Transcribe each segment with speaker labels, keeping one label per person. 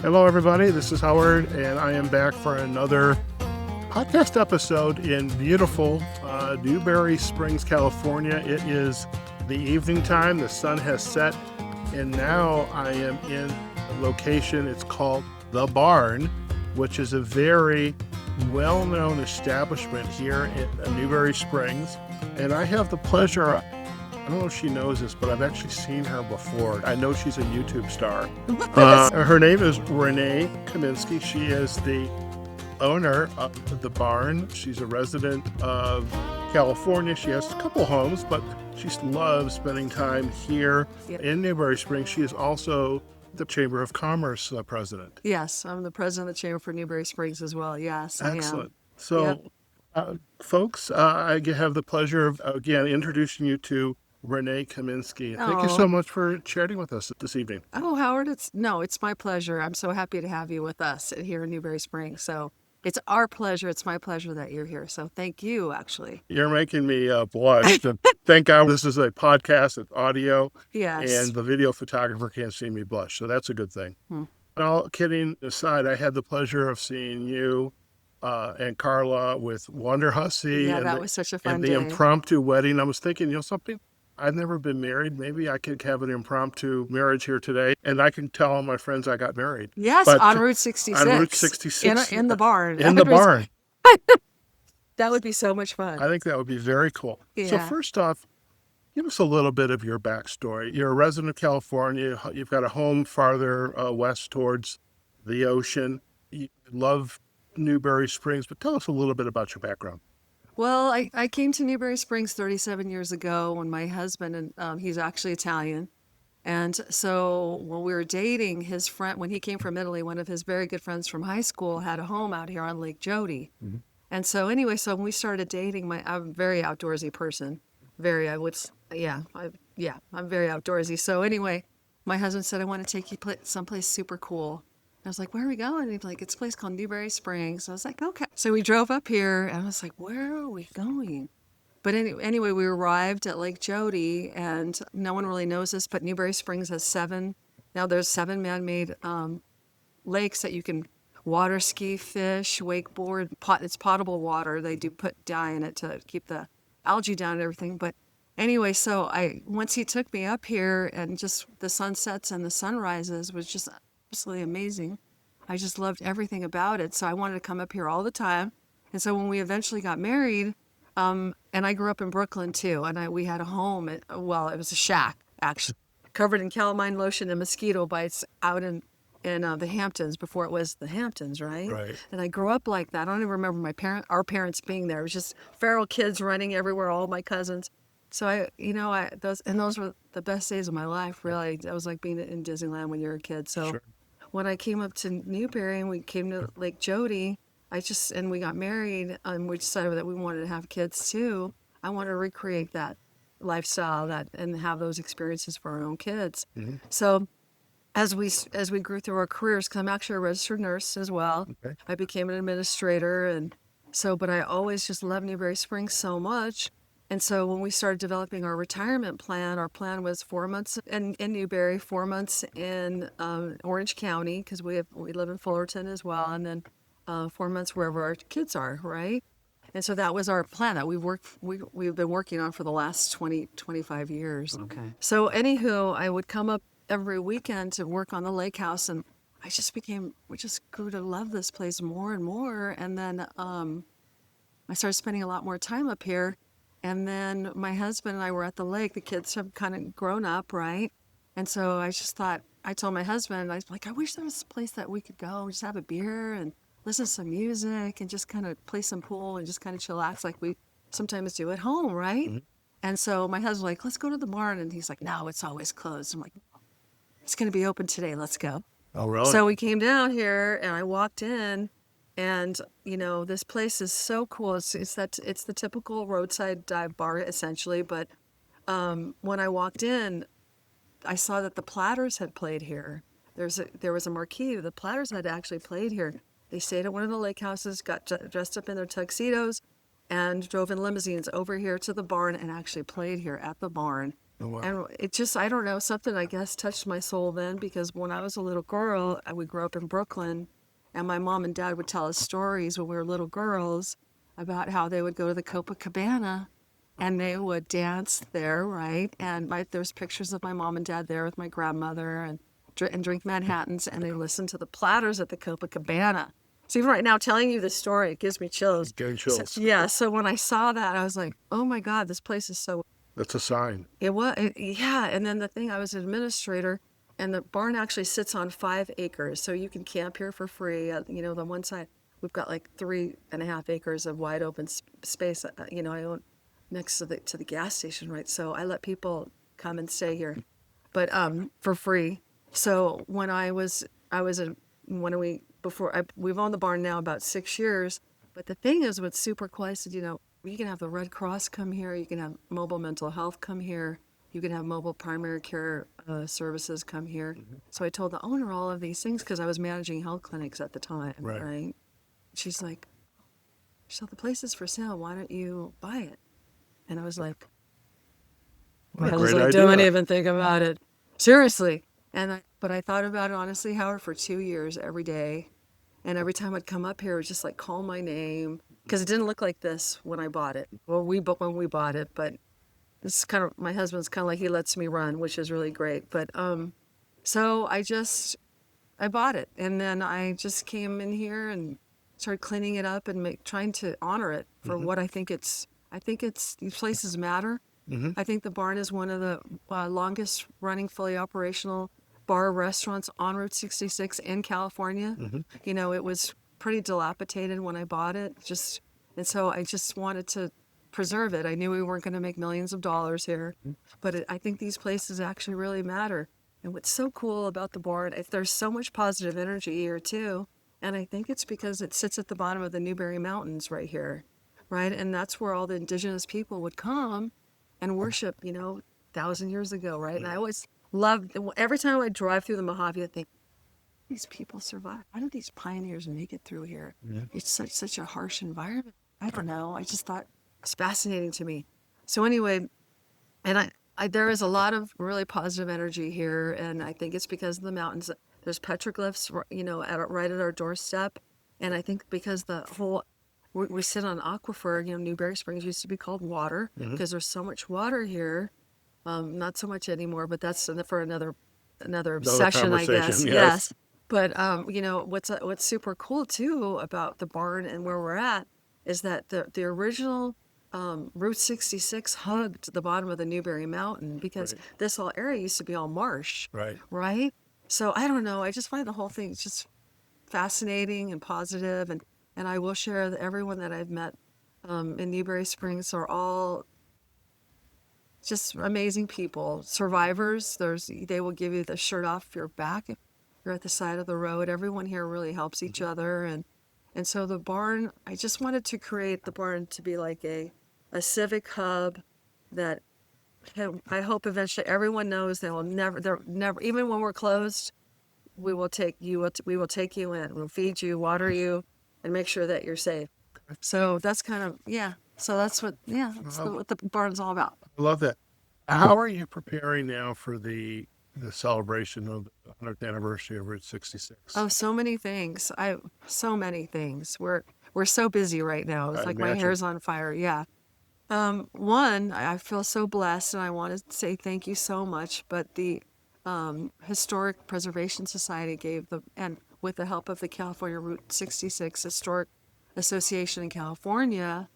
Speaker 1: Hello, everybody. This is Howard, and I am back for another podcast episode in beautiful Newberry Springs, California. It is the evening time. The sun has set, and now I am in a location. It's called The Barn, which is a very well-known establishment here in Newberry Springs. And I have the pleasure, I don't know if she knows this, but I've actually seen her before. I know she's a YouTube star. Her name is Renee Kaminski. She is the owner of The Barn. She's a resident of California. She has a couple homes, but she loves spending time here in Newberry Springs. She is also the Chamber of Commerce president.
Speaker 2: Yes, I'm the president of the Chamber for Newberry Springs as well. Yes,
Speaker 1: Excellent.
Speaker 2: I am.
Speaker 1: So, folks, I have the pleasure of, again, introducing you to Renee Kaminski. Thank you so much for chatting with us this evening.
Speaker 2: Oh, Howard, it's my pleasure. I'm so happy to have you with us here in Newberry Springs. So it's our pleasure. It's my pleasure that you're here. So thank you, actually.
Speaker 1: You're making me blush. Thank God this is a podcast, it's audio.
Speaker 2: Yes.
Speaker 1: And the video photographer can't see me blush. So that's a good thing. All kidding aside, I had the pleasure of seeing you and Carla with Wonder Hussy.
Speaker 2: Yeah,
Speaker 1: and
Speaker 2: that was such a fun
Speaker 1: and the
Speaker 2: day.
Speaker 1: impromptu wedding. I was thinking, something. I've never been married. Maybe I could have an impromptu marriage here today, and I can tell all my friends I got married.
Speaker 2: Yes,
Speaker 1: But
Speaker 2: on Route 66.
Speaker 1: on Route 66.
Speaker 2: In the barn.
Speaker 1: In the barn.
Speaker 2: That would be so much fun.
Speaker 1: I think that would be very cool.
Speaker 2: Yeah.
Speaker 1: So first off, give us a little bit of your backstory. You're a resident of California. You've got a home farther west towards the ocean. You love Newberry Springs, but tell us a little bit about your background.
Speaker 2: Well, I came to Newberry Springs 37 years ago when my husband, and he's actually Italian. And so when we were dating, his friend, when he came from Italy, one of his very good friends from high school had a home out here on Lake Jody.
Speaker 1: Mm-hmm.
Speaker 2: And so anyway, so when we started dating, I'm a very outdoorsy person. I'm very outdoorsy. So anyway, my husband said, I want to take you someplace super cool. I was like, where are we going? And he's like, it's a place called Newberry Springs. I was like, okay. So we drove up here, and I was like, where are we going? But anyway, we arrived at Lake Jody, and no one really knows this, but Newberry Springs has there's 7 man-made lakes that you can water ski, fish, wakeboard. It's potable water. They do put dye in it to keep the algae down and everything. But anyway, so once he took me up here, and just the sunsets and the sunrises was just absolutely amazing. I just loved everything about it. So I wanted to come up here all the time. And so when we eventually got married, and I grew up in Brooklyn too, and we had a home, it was a shack, actually, covered in calamine lotion and mosquito bites out in the Hamptons before it was the Hamptons, right?
Speaker 1: Right.
Speaker 2: And I grew up like that. I don't even remember our parents being there. It was just feral kids running everywhere, all my cousins. So those were the best days of my life, really. It was like being in Disneyland when you're a kid. So
Speaker 1: Sure.
Speaker 2: When I came up to Newberry and we came to Lake Jody, and we got married, and we decided that we wanted to have kids too. I wanted to recreate that lifestyle and have those experiences for our own kids. Mm-hmm. So as we grew through our careers, because I'm actually a registered nurse as well, okay. I became an administrator, but I always just loved Newberry Springs so much. And so when we started developing our retirement plan, our plan was 4 months in Newberry, 4 months in Orange County, because we live in Fullerton as well, and then 4 months wherever our kids are, right? And so that was our plan that we've been working on for the last 25 years.
Speaker 1: Okay.
Speaker 2: So anywho, I would come up every weekend to work on the lake house, and we just grew to love this place more and more. And then I started spending a lot more time up here. And then my husband and I were at the lake. The kids have kind of grown up, right? And so I told my husband, I was like, I wish there was a place that we could go and just have a beer and listen to some music and just kind of play some pool and just kind of chillax like we sometimes do at home, right? Mm-hmm. And so my husband's like, let's go to the barn. And he's like, no, it's always closed. I'm like, it's going to be open today. Let's go.
Speaker 1: Oh, really?
Speaker 2: So we came down here, and I walked in. And, this place is so cool. It's the typical roadside dive bar, essentially. But when I walked in, I saw that the Platters had played here. There was a marquee. The Platters had actually played here. They stayed at one of the lake houses, got dressed up in their tuxedos, and drove in limousines over here to the barn and actually played here at the barn.
Speaker 1: Oh, wow.
Speaker 2: And it just, I don't know, something I guess touched my soul then, because when I was a little girl, we grew up in Brooklyn, and my mom and dad would tell us stories when we were little girls about how they would go to the Copacabana and they would dance there, right? And there's pictures of my mom and dad there with my grandmother and drink Manhattans, and they listen to the Platters at the Copacabana. So even right now, telling you this story, it gives me chills.
Speaker 1: Getting
Speaker 2: So,
Speaker 1: chills.
Speaker 2: yeah, so when I saw that, I was like, oh my God, this place is so
Speaker 1: That's a sign.
Speaker 2: yeah. And then the thing, I was an administrator, and the barn actually sits on 5 acres. So you can camp here for free. The one side, we've got like 3.5 acres of wide open space. I own next to the gas station, right? So I let people come and stay here, but for free. So we've owned the barn now about 6 years. But the thing is, what's super cool, I said, you can have the Red Cross come here, you can have mobile mental health come here, you can have mobile primary care services come here. So I told the owner all of these things because I was managing health clinics at the time, right? She's like, so the place is for sale, why don't you buy it? And I was like, don't even think about it. Seriously. But I thought about it honestly, Howard, for 2 years every day. And every time I'd come up here, it was just like call my name, because it didn't look like this when I bought it. Well, when we bought it, but this is kind of, my husband's kind of like, he lets me run, which is really great. But so I bought it, and then I just came in here and started cleaning it up and trying to honor it for what I think it's. I think these places matter. I think the barn is one of the longest running fully operational bar restaurants on Route 66 in California. It was pretty dilapidated when I bought it, and so I just wanted to preserve it. I knew we weren't going to make millions of dollars here, but I think these places actually really matter. And what's so cool about the barn, there's so much positive energy here too, and I think it's because it sits at the bottom of the Newberry Mountains right here, right? And that's where all the indigenous people would come and worship, 1,000 years ago, right? And I always loved, every time I drive through the Mojave, I think, these people survive. How did these pioneers make it through here? It's such a harsh environment. I don't know. I just thought it's fascinating to me. So anyway, and there is a lot of really positive energy here, and I think it's because of the mountains. There's petroglyphs, right at our doorstep, and I think because we sit on an aquifer. Newberry Springs used to be called water because there's so much water here. Not so much anymore, but that's for another session, I guess. Yes. But what's super cool too about the barn and where we're at is that the original Route 66 hugged the bottom of the Newberry Mountain, because this whole area used to be all marsh. Right. So I don't know. I just find the whole thing just fascinating and positive, and I will share that everyone that I've met in Newberry Springs are all just amazing people, survivors. They will give you the shirt off your back if you're at the side of the road. Everyone here really helps each other, and so the barn. I just wanted to create the barn to be like a civic hub that I hope eventually everyone knows they're never, even when we're closed, we will take you in. We'll feed you, water you, and make sure that you're safe. So that's kind of So that's what what the barn's all about.
Speaker 1: I love that. How are you preparing now for the celebration of the 100th anniversary of Route 66?
Speaker 2: Oh, so many things. So many things. We're so busy right now. It's like my hair's on fire. Yeah. One, I feel so blessed, and I want to say thank you so much. But the Historic Preservation Society and with the help of the California Route 66 Historic Association in California,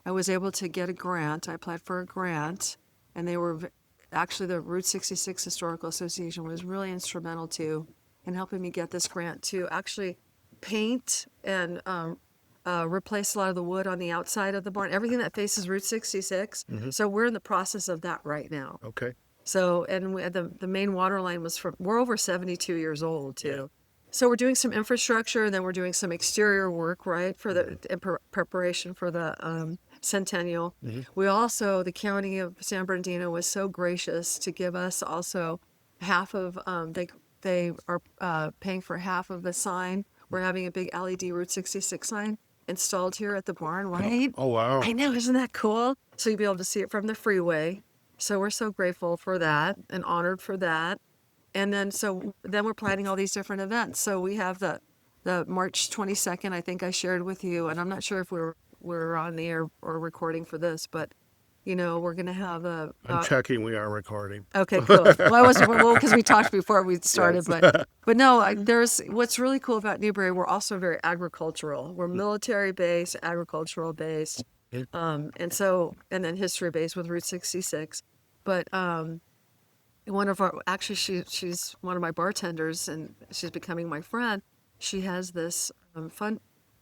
Speaker 2: I was able to get a grant. I applied for a grant, and they were actually, the Route 66 Historical Association was really instrumental in helping me get this grant to actually paint and replace a lot of the wood on the outside of the barn, everything that faces Route 66. So we're in the process of that right now.
Speaker 1: Okay.
Speaker 2: So, and the main water line we're over 72 years old too. Yeah. So we're doing some infrastructure, and then we're doing some exterior work, right, for in preparation for the Centennial. We also, the county of San Bernardino was so gracious to give us also half of, they are paying for half of the sign. We're having a big LED Route 66 sign installed here at the barn, right?
Speaker 1: Oh, wow.
Speaker 2: I know, isn't that cool? So you'll be able to see it from the freeway. So we're so grateful for that and honored for that. And then we're planning all these different events. So we have the March 22nd, I think I shared with you, and I'm not sure if we're on the air or recording for this, but we're going to have
Speaker 1: I'm checking we are recording.
Speaker 2: okay, cool. Well, I wasn't, well, because we talked before we started,
Speaker 1: Yes.
Speaker 2: but no, there's what's really cool about Newberry. We're also very agricultural. We're military based, agricultural based, and then history based with Route 66. But one of our actually she's one of my bartenders, and she's becoming my friend. She has this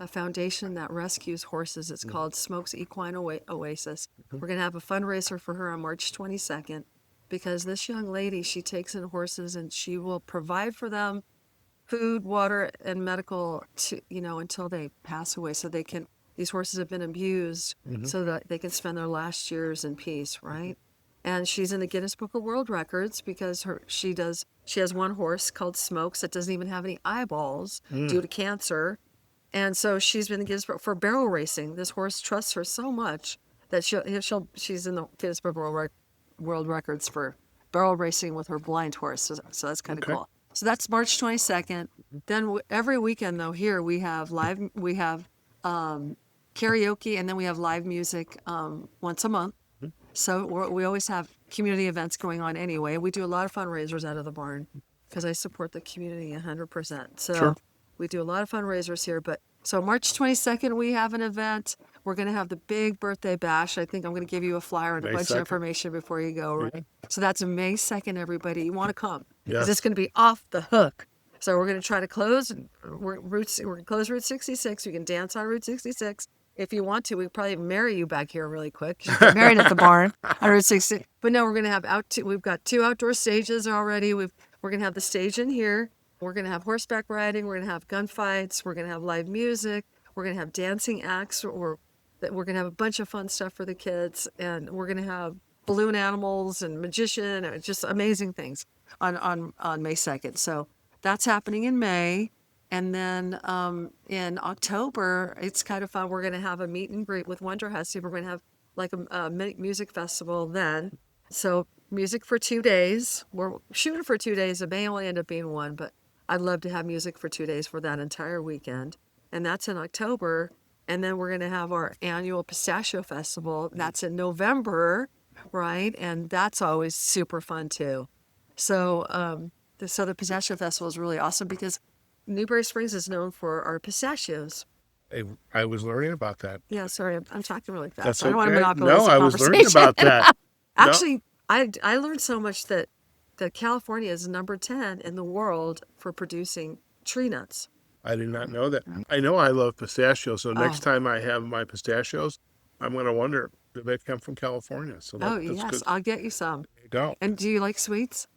Speaker 2: a foundation that rescues horses. It's called Smokes Equine Oasis. We're going to have a fundraiser for her on March 22nd because this young lady, she takes in horses and she will provide for them food, water, and medical until they pass away. So these horses have been abused so that they can spend their last years in peace, right? And she's in the Guinness Book of World Records because she has one horse called Smokes that doesn't even have any eyeballs due to cancer. And so she's been in the Guinness Book for barrel racing. This horse trusts her so much that she's in the Guinness Book of World Records for barrel racing with her blind horse. So that's kind of cool. So that's March 22nd. Then every weekend though, here we have karaoke, and then we have live music once a month. So we always have community events going on anyway. We do a lot of fundraisers out of the barn because I support the community 100%. So
Speaker 1: Sure.
Speaker 2: we do a lot of fundraisers here. But so March 22nd, we have an event. We're going to have the big birthday bash. I think I'm going to give you a flyer and a
Speaker 1: May
Speaker 2: bunch
Speaker 1: 2nd.
Speaker 2: of information before you go, right? So that's May 2nd, everybody. You want to come because
Speaker 1: Yes.
Speaker 2: it's going to be off the hook. So we're going to try to close we're going to close Route 66. You can dance on Route 66. If you want to, we could probably marry you back here really quick. You get married at the barn on Route 66. But no, we're going to have we've got 2 outdoor stages already. We're going to have the stage in here. We're going to have horseback riding. We're going to have gunfights. We're going to have live music. We're going to have dancing acts. We're going to have a bunch of fun stuff for the kids. And we're going to have balloon animals and magician, and just amazing things on May 2nd. So that's happening in May. And then in October, it's kind of fun. We're going to have a meet and greet with Wonder Hussy. We're going to have like a music festival then. So music for 2 days. We're shooting for 2 days. It may only end up being one, but I'd love to have music for 2 days for that entire weekend. And that's in October. And then we're going to have our annual Pistachio Festival. That's in November, right? And that's always super fun too. So the Pistachio Festival is really awesome because Newberry Springs is known for our pistachios.
Speaker 1: I was learning about that.
Speaker 2: Yeah, sorry, I'm talking really fast.
Speaker 1: That's
Speaker 2: I don't want to
Speaker 1: okay.
Speaker 2: monopolize
Speaker 1: No,
Speaker 2: the
Speaker 1: I was
Speaker 2: conversation.
Speaker 1: learning about that.
Speaker 2: Actually, I learned so much that California is number 10 in the world for producing tree nuts.
Speaker 1: I did not know that. I know I love pistachios, so next time I have my pistachios, I'm going to wonder, do they come from California? So that's
Speaker 2: Yes,
Speaker 1: good.
Speaker 2: I'll get you some.
Speaker 1: There you go.
Speaker 2: And do you like sweets?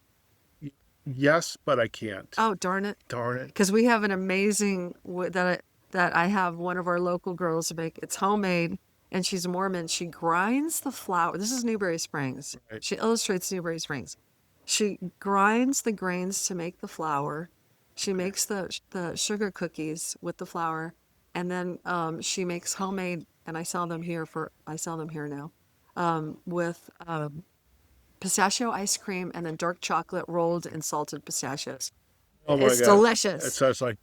Speaker 1: Yes, but I can't.
Speaker 2: Oh, darn it.
Speaker 1: Darn it.
Speaker 2: Because we have an amazing, that I have one of our local girls make. It's homemade, and she's a Mormon. She grinds the flour. This is Newberry Springs.
Speaker 1: Right.
Speaker 2: She illustrates Newberry Springs. She grinds the grains to make the flour. She makes the sugar cookies with the flour, and then she makes homemade, and I sell them here now, with pistachio ice cream and then dark chocolate rolled in salted pistachios.
Speaker 1: Oh my
Speaker 2: It's
Speaker 1: God.
Speaker 2: delicious.
Speaker 1: It sounds like,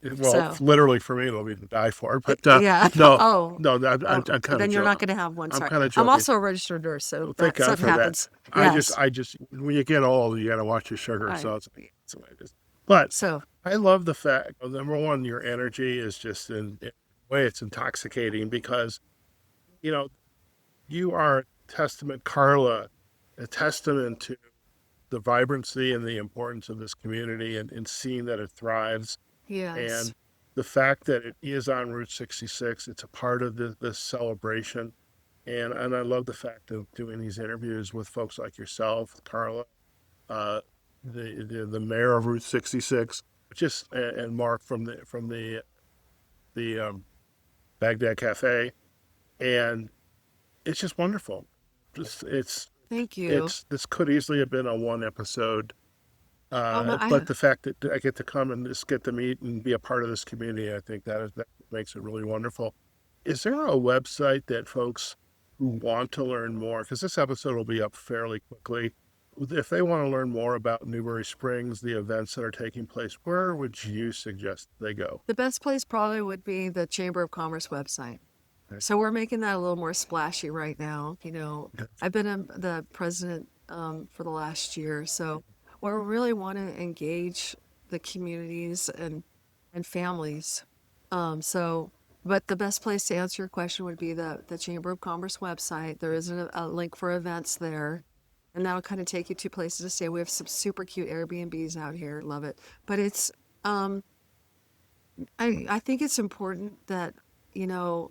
Speaker 1: literally for me, it'll be to die for it. But
Speaker 2: Yeah.
Speaker 1: no,
Speaker 2: Oh.
Speaker 1: no, I'm kind of
Speaker 2: Then you're not going to have one. Sorry.
Speaker 1: kinda
Speaker 2: I'm
Speaker 1: joking.
Speaker 2: also a registered nurse, so
Speaker 1: Thank God
Speaker 2: something
Speaker 1: for
Speaker 2: happens.
Speaker 1: that.
Speaker 2: Yes.
Speaker 1: I just, when you get old, you got to watch your sugar.
Speaker 2: Right.
Speaker 1: So it's the way it is. But
Speaker 2: So
Speaker 1: I love the fact, number one, your energy is just in a way, it's intoxicating because, you are a testament, Carla, a testament to the vibrancy and the importance of this community and seeing that it thrives.
Speaker 2: yes.
Speaker 1: And the fact that it is on Route 66, it's a part of this celebration. And I love the fact of doing these interviews with folks like yourself, Carla, the mayor of Route 66, and Mark from the Baghdad Cafe, and it's just wonderful.
Speaker 2: Thank you.
Speaker 1: This could easily have been a one episode,
Speaker 2: I-
Speaker 1: but the fact that I get to come and just get to meet and be a part of this community, I think that makes it really wonderful. Is there a website that folks who want to learn more, because this episode will be up fairly quickly, if they want to learn more about Newberry Springs, the events that are taking place, where would you suggest they go?
Speaker 2: The best place probably would be the Chamber of Commerce website.
Speaker 1: Okay.
Speaker 2: So we're making that a little more splashy right now.
Speaker 1: Okay.
Speaker 2: I've been the president for the last year, so we really want to engage the communities and families. But the best place to answer your question would be the Chamber of Commerce website. There is a link for events there, and that'll kind of take you to places to stay. We have some super cute Airbnbs out here. Love it. But it's I think it's important that you know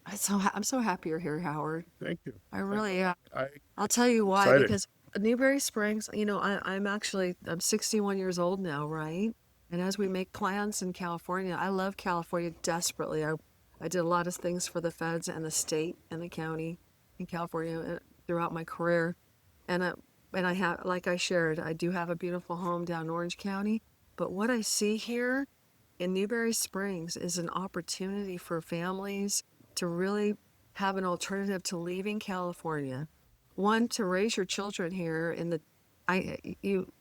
Speaker 2: I'm so happy you're here, Howard.
Speaker 1: Thank you.
Speaker 2: I really am.
Speaker 1: I
Speaker 2: I'll tell you why,
Speaker 1: excited.
Speaker 2: because Newberry Springs, I'm 61 years old now, right? And as we make plans in California, I love California desperately. I did a lot of things for the feds and the state and the county in California throughout my career. And I have, like I shared, I do have a beautiful home down in Orange County. But what I see here in Newberry Springs is an opportunity for families to really have an alternative to leaving California. One, to raise your children here in the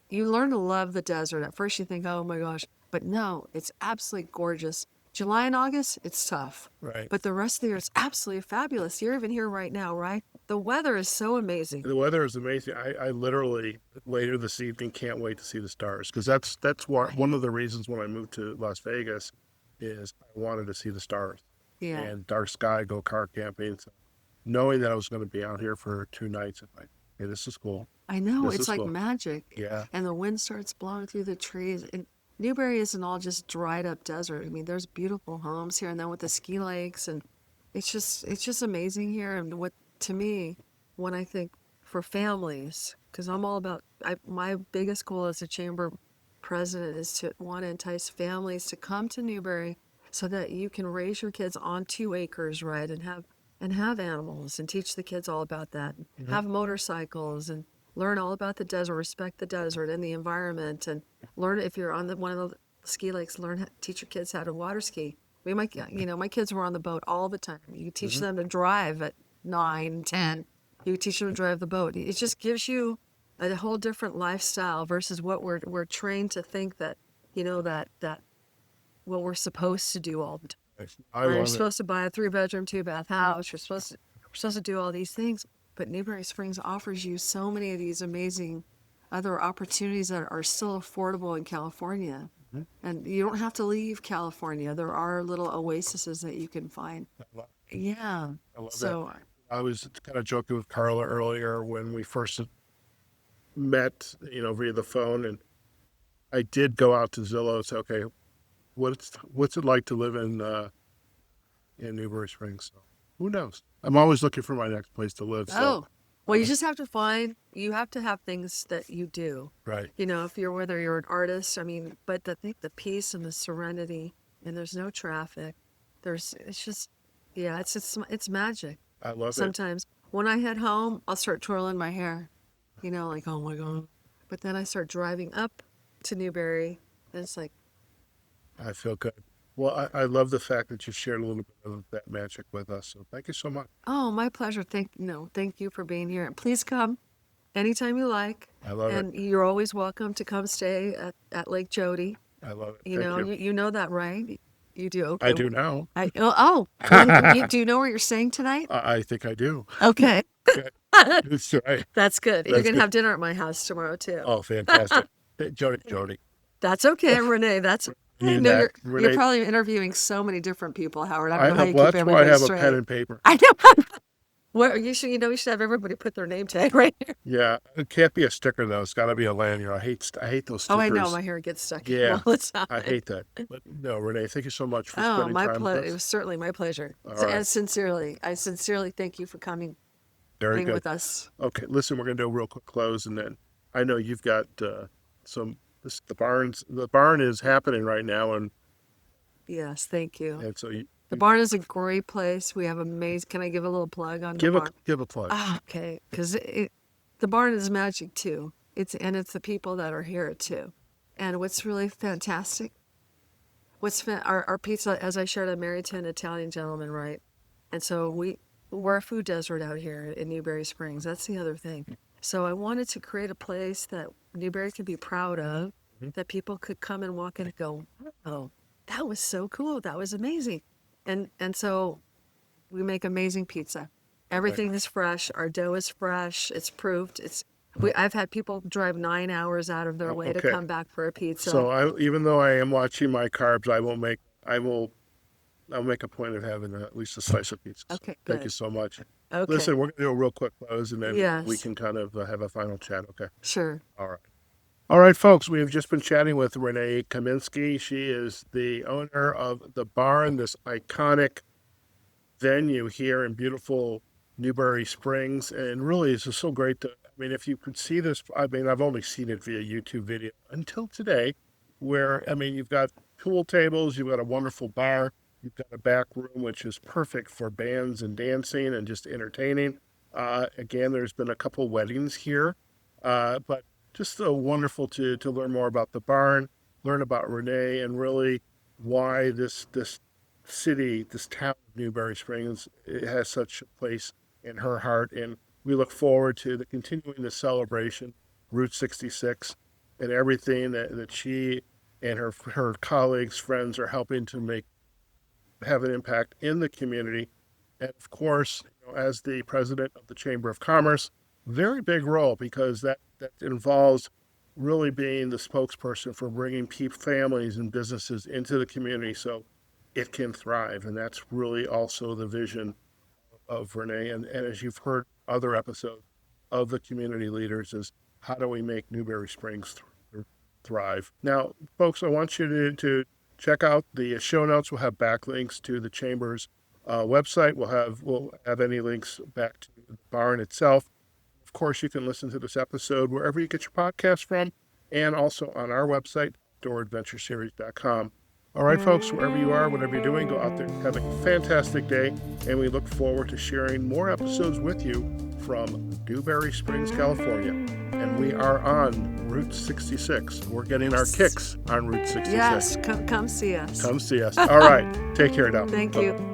Speaker 2: you learn to love the desert. At first you think, oh my gosh, but no, it's absolutely gorgeous. July and August, it's tough.
Speaker 1: Right.
Speaker 2: But the rest of the year, it's absolutely fabulous. You're even here right now, right? The weather is so amazing.
Speaker 1: The weather is amazing. I literally later this evening can't wait to see the stars, because that's one of the reasons when I moved to Las Vegas is I wanted to see the stars.
Speaker 2: Yeah.
Speaker 1: And dark sky, go car camping. So knowing that I was going to be out here for 2 nights, I'm like, hey, this is cool.
Speaker 2: I know,
Speaker 1: This
Speaker 2: it's
Speaker 1: is
Speaker 2: like
Speaker 1: cool.
Speaker 2: magic.
Speaker 1: Yeah.
Speaker 2: And the wind starts blowing through the trees. And Newberry isn't all just dried up desert. I mean, there's beautiful homes here, and then with the ski lakes, and it's just amazing here. And what to me, when I think for families, because I'm all about my biggest goal as a chamber president is to want to entice families to come to Newberry so that you can raise your kids on 2 acres, right, and have animals and teach the kids all about that. Have motorcycles and learn all about the desert, respect the desert and the environment, and learn if you're on one of the ski lakes, teach your kids how to water ski. My kids were on the boat all the time. You teach them to drive at 9, 10. You teach them to drive the boat. It just gives you a whole different lifestyle versus what we're trained to think that that what we're supposed to do all the time.
Speaker 1: I
Speaker 2: You're
Speaker 1: love it.
Speaker 2: supposed to buy a 3-bedroom, 2-bath house. We're supposed to do all these things. But Newberry Springs offers you so many of these amazing other opportunities that are still affordable in California. And you don't have to leave California. There are little oases that you can find. Yeah.
Speaker 1: I love
Speaker 2: So
Speaker 1: that. I was kind of joking with Carla earlier when we first met, via the phone, and I did go out to Zillow and say, okay, what's it like to live in Newberry Springs? So who knows? I'm always looking for my next place to live. So
Speaker 2: well, you just have to have things that you do.
Speaker 1: right.
Speaker 2: Whether you're an artist, but I think the peace and the serenity, and there's no traffic. It's magic.
Speaker 1: I love it.
Speaker 2: Sometimes when I head home, I'll start twirling my hair, like, oh my God. But then I start driving up to Newberry, and it's like,
Speaker 1: I feel good. Well, I love the fact that you shared a little bit of that magic with us. So thank you so much.
Speaker 2: oh, my pleasure. Thank you for being here. And please come anytime you like.
Speaker 1: I love it.
Speaker 2: And you're always welcome to come stay at Lake Jody.
Speaker 1: I love it.
Speaker 2: You
Speaker 1: Thank
Speaker 2: know,
Speaker 1: you.
Speaker 2: you know that, right? You do. Okay.
Speaker 1: I do now.
Speaker 2: Do you know where you're staying tonight?
Speaker 1: I think I do.
Speaker 2: Okay.
Speaker 1: Okay. That's right.
Speaker 2: That's good. You're
Speaker 1: That's
Speaker 2: going
Speaker 1: good.
Speaker 2: to have dinner at my house tomorrow, too.
Speaker 1: Oh, fantastic. Hey, Jody.
Speaker 2: That's okay, Renee.
Speaker 1: Need
Speaker 2: No,
Speaker 1: that.
Speaker 2: you're
Speaker 1: Renee,
Speaker 2: probably interviewing so many different people, Howard. I don't know how you
Speaker 1: well,
Speaker 2: keep
Speaker 1: that's why I
Speaker 2: everybody
Speaker 1: have
Speaker 2: straight.
Speaker 1: a pen and paper.
Speaker 2: I know. Well, you should have everybody put their name tag right here.
Speaker 1: Yeah, it can't be a sticker though. It's got to be a lanyard. I hate those stickers.
Speaker 2: Oh, I know. My hair gets stuck
Speaker 1: Yeah,
Speaker 2: all the time.
Speaker 1: I hate that. But no, Renee, thank you so much for
Speaker 2: Oh,
Speaker 1: spending
Speaker 2: my
Speaker 1: time
Speaker 2: pleasure.
Speaker 1: with
Speaker 2: It
Speaker 1: us.
Speaker 2: was certainly my pleasure.
Speaker 1: All right.
Speaker 2: And I sincerely thank you for coming
Speaker 1: Very
Speaker 2: being
Speaker 1: good.
Speaker 2: with us.
Speaker 1: Okay, listen, we're gonna do a real quick close, and then I know you've got the barn is happening right now, and
Speaker 2: Yes, thank you.
Speaker 1: so
Speaker 2: The barn is a great place. We have amazing. Can I give a little plug on the
Speaker 1: give
Speaker 2: barn?
Speaker 1: a plug.
Speaker 2: Okay, because the barn is magic too. It's the people that are here too. And what's really fantastic, our pizza, as I shared, I'm married to an Italian gentleman, right? And so we we're a food desert out here in Newberry Springs. That's the other thing. So I wanted to create a place that Newberry could be proud of, that people could come and walk in and go, oh, that was so cool. That was amazing. And so we make amazing pizza. Everything is fresh. Our dough is fresh. It's proofed. I've had people drive 9 hours out of their way to come back for a pizza.
Speaker 1: So even though I am watching my carbs, I'll make a point of having at least a slice of pizza.
Speaker 2: Okay,
Speaker 1: Thank
Speaker 2: good.
Speaker 1: you so much.
Speaker 2: Okay.
Speaker 1: Listen, we're going to do a real quick close, and then
Speaker 2: Yes.
Speaker 1: we can kind of have a final chat, okay?
Speaker 2: Sure.
Speaker 1: All right. All right, folks, we have just been chatting with Renee Kaminski. She is the owner of The Barn, this iconic venue here in beautiful Newberry Springs. And really, it's just so great to, I mean, if you could see this, I mean, I've only seen it via YouTube video until today, where, I mean, you've got pool tables, you've got a wonderful bar, you've got a back room, which is perfect for bands and dancing and just entertaining. Again, there's been a couple weddings here, but just so wonderful to learn more about the barn, learn about Renee, and really why this city, this town of Newberry Springs, it has such a place in her heart. And we look forward to continuing the celebration, Route 66, and everything that she and her colleagues, friends are helping to have an impact in the community. And of course, as the president of the Chamber of Commerce, very big role, because that involves really being the spokesperson for bringing families and businesses into the community so it can thrive. And that's really also the vision of Renee. And as you've heard other episodes of the community leaders, is how do we make Newberry Springs thrive? Now, folks, I want you to check out the show notes. We'll have backlinks to the Chamber's website. We'll have any links back to the barn itself. Of course, you can listen to this episode wherever you get your podcast from, and also on our website, outdooradventureseries.com. All right, folks, wherever you are, whatever you're doing, go out there and have a fantastic day, and we look forward to sharing more episodes with you from Newberry Springs, California. And we are on Route 66. We're getting our kicks on Route 66.
Speaker 2: Yes, come see us.
Speaker 1: Come see us. All right, take care now.
Speaker 2: Thank you.